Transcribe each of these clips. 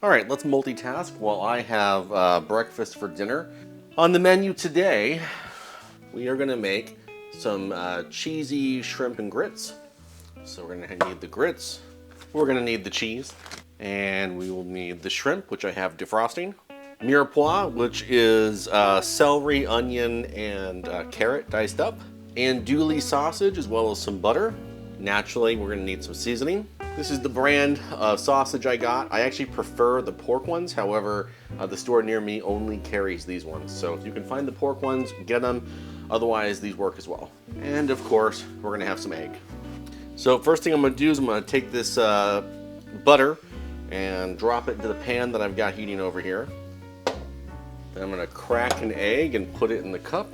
All right, let's multitask while I have breakfast for dinner. On the menu today, we are gonna make some cheesy shrimp and grits. So we're gonna need the grits, we're gonna need the cheese, and we will need the shrimp, which I have defrosting. Mirepoix, which is celery, onion, and carrot diced up. Andouille sausage, as well as some butter. Naturally, we're gonna need some seasoning. This is the brand of sausage I got. I actually prefer the pork ones. However, the store near me only carries these ones. So if you can find the pork ones, get them. Otherwise, these work as well. And of course, we're gonna have some egg. So first thing I'm gonna do is I'm gonna take this butter and drop it into the pan that I've got heating over here. Then I'm gonna crack an egg and put it in the cup.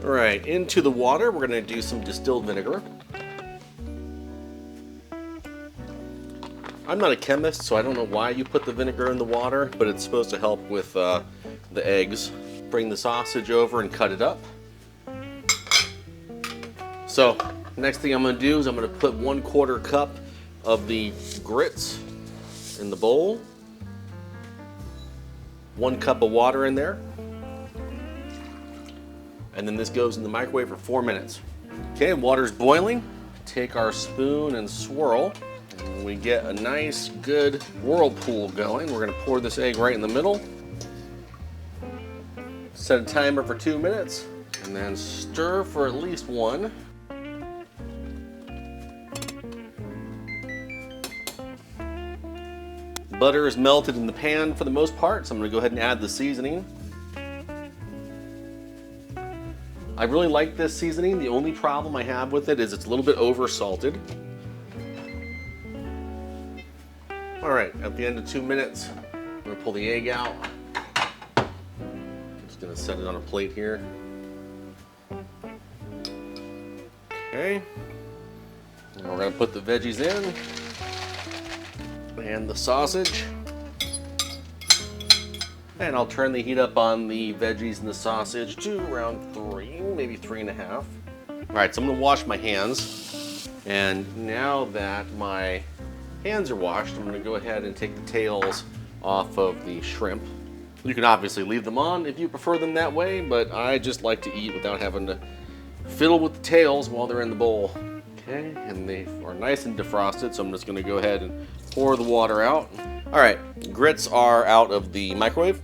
All right, into the water, we're gonna do some distilled vinegar. I'm not a chemist, so I don't know why you put the vinegar in the water, but it's supposed to help with the eggs. Bring the sausage over and cut it up. So, next thing I'm gonna do is I'm gonna put 1/4 cup of the grits in the bowl. 1 cup of water in there. And then this goes in the microwave for 4 minutes. Okay, water's boiling. Take our spoon and swirl. And when we get a nice, good whirlpool going, we're gonna pour this egg right in the middle. Set a timer for 2 minutes, and then stir for at least 1. Butter is melted in the pan for the most part, so I'm gonna go ahead and add the seasoning. I really like this seasoning. The only problem I have with it is it's a little bit over salted. All right, at the end of 2 minutes, I'm gonna pull the egg out. Just gonna set it on a plate here. Okay, and we're gonna put the veggies in and the sausage. And I'll turn the heat up on the veggies and the sausage to around 3, maybe 3.5. All right, so I'm gonna wash my hands. And now that my hands are washed, I'm gonna go ahead and take the tails off of the shrimp. You can obviously leave them on if you prefer them that way, but I just like to eat without having to fiddle with the tails while they're in the bowl. Okay, and they are nice and defrosted, so I'm just gonna go ahead and pour the water out. All right, grits are out of the microwave.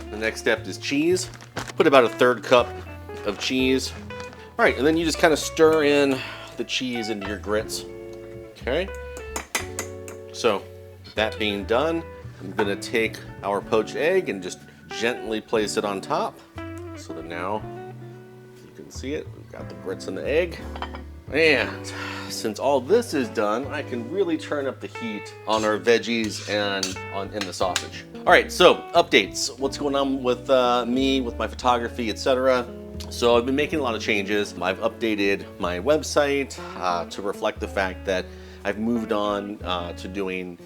The next step is cheese. Put about a 1/3 cup of cheese. All right, and then you just kind of stir in the cheese into your grits. Okay, so that being done, I'm gonna take our poached egg and just gently place it on top. So that now, you can see it, we've got the grits and the egg. And since all this is done, I can really turn up the heat on our veggies and in the sausage. All right, so updates. What's going on with me, with my photography, etc. So I've been making a lot of changes. I've updated my website to reflect the fact that I've moved on to doing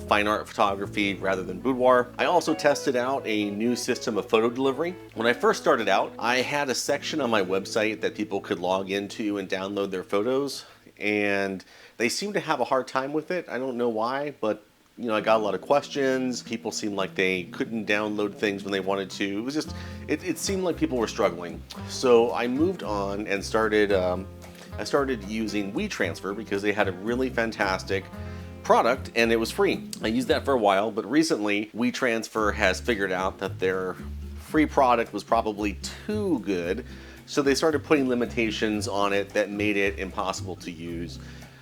fine art photography rather than boudoir. I also tested out a new system of photo delivery. When I first started out, I had a section on my website that people could log into and download their photos, and they seemed to have a hard time with it. I don't know why, but you know, I got a lot of questions. People seemed like they couldn't download things when they wanted to. It was just, it seemed like people were struggling. So I moved on and started using WeTransfer because they had a really fantastic product and it was free. I used that for a while, but recently WeTransfer has figured out that their free product was probably too good, so they started putting limitations on it that made it impossible to use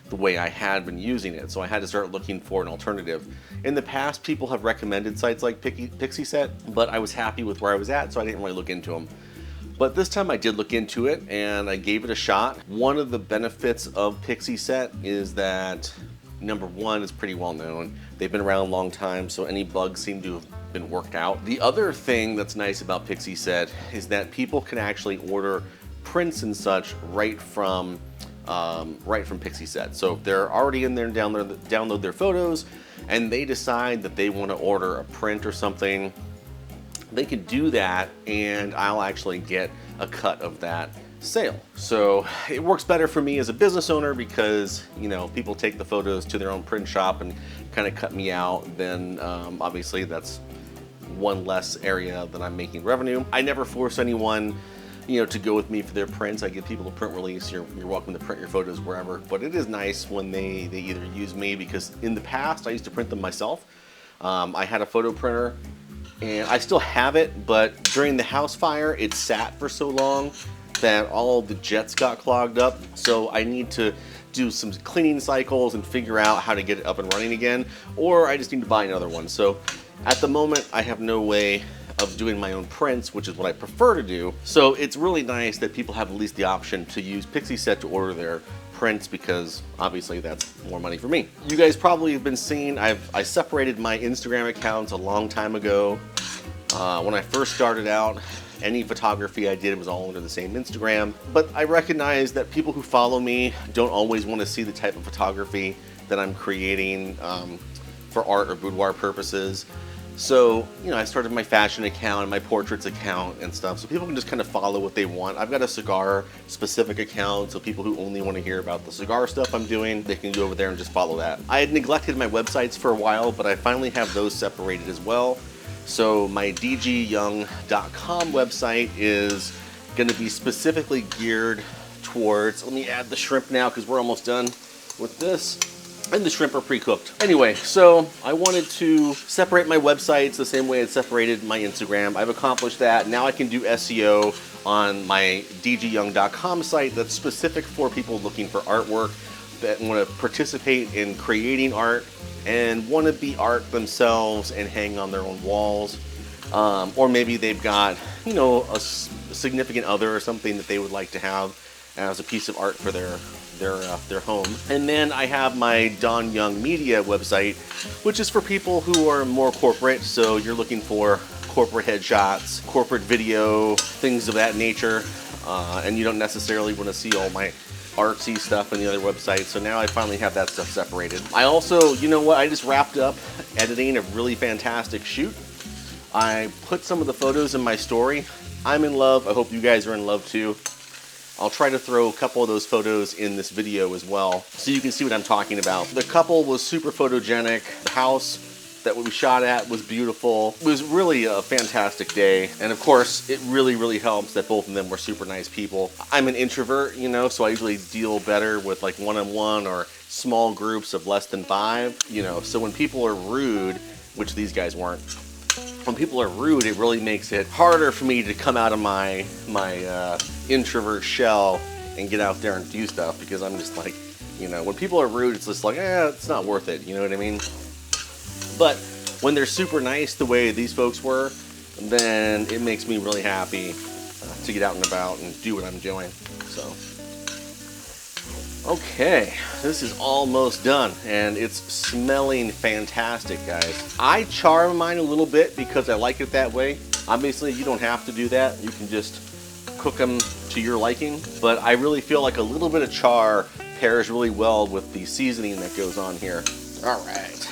the way I had been using it, so I had to start looking for an alternative. In the past, people have recommended sites like Pixieset, but I was happy with where I was at, so I didn't really look into them. But this time I did look into it and I gave it a shot. One of the benefits of Pixieset is that number one, it's pretty well known. They've been around a long time, so any bugs seem to have been worked out. The other thing that's nice about Pixieset is that people can actually order prints and such right from Pixieset. So if they're already in there and download their photos and they decide that they want to order a print or something, they can do that and I'll actually get a cut of that sale. So it works better for me as a business owner because, you know, people take the photos to their own print shop and kind of cut me out. Then obviously that's one less area that I'm making revenue. I never force anyone, you know, to go with me for their prints. I give people a print release. You're welcome to print your photos wherever. But it is nice when they either use me, because in the past I used to print them myself. I had a photo printer and I still have it, but during the house fire it sat for so long that all the jets got clogged up. So I need to do some cleaning cycles and figure out how to get it up and running again, or I just need to buy another one. So at the moment I have no way of doing my own prints, which is what I prefer to do. So it's really nice that people have at least the option to use Pixieset to order their prints, because obviously that's more money for me. You guys probably have been seeing, I separated my Instagram accounts a long time ago. When I first started out, any photography I did was all under the same Instagram, but I recognize that people who follow me don't always want to see the type of photography that I'm creating for art or boudoir purposes. So, you know, I started my fashion account and my portraits account and stuff, so people can just kind of follow what they want. I've got a cigar specific account, so people who only want to hear about the cigar stuff I'm doing, they can go over there and just follow that. I had neglected my websites for a while, but I finally have those separated as well. So my dgyoung.com website is going to be specifically geared towards, let me add the shrimp now because we're almost done with this. And the shrimp are pre-cooked. Anyway, so I wanted to separate my websites the same way I separated my Instagram. I've accomplished that. Now I can do SEO on my dgyoung.com site that's specific for people looking for artwork, that want to participate in creating art and want to be art themselves and hang on their own walls. Or maybe they've got, you know, a significant other or something that they would like to have as a piece of art for their home. And then I have my Don Young Media website, which is for people who are more corporate. So you're looking for corporate headshots, corporate video, things of that nature, and you don't necessarily want to see all my artsy stuff on the other website. So now I finally have that stuff separated. I also, you know what, I just wrapped up editing a really fantastic shoot. I put some of the photos in my story. I'm in love. I hope you guys are in love too. I'll try to throw a couple of those photos in this video as well, so you can see what I'm talking about. The couple was super photogenic. The house that we shot at was beautiful. It was really a fantastic day. And of course, it really helps that both of them were super nice people. I'm an introvert, you know, so I usually deal better with like one-on-one or small groups of less than 5, you know. So when people are rude, which these guys weren't, when people are rude, it really makes it harder for me to come out of my introvert shell and get out there and do stuff, because I'm just like, you know, when people are rude, it's just like, it's not worth it, you know what I mean? But when they're super nice the way these folks were, then it makes me really happy to get out and about and do what I'm doing. So, okay, this is almost done and it's smelling fantastic, guys. I char mine a little bit because I like it that way. Obviously, you don't have to do that. You can just cook them to your liking, but I really feel like a little bit of char pairs really well with the seasoning that goes on here. All right.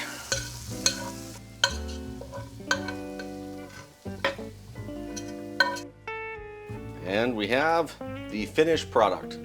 And we have the finished product.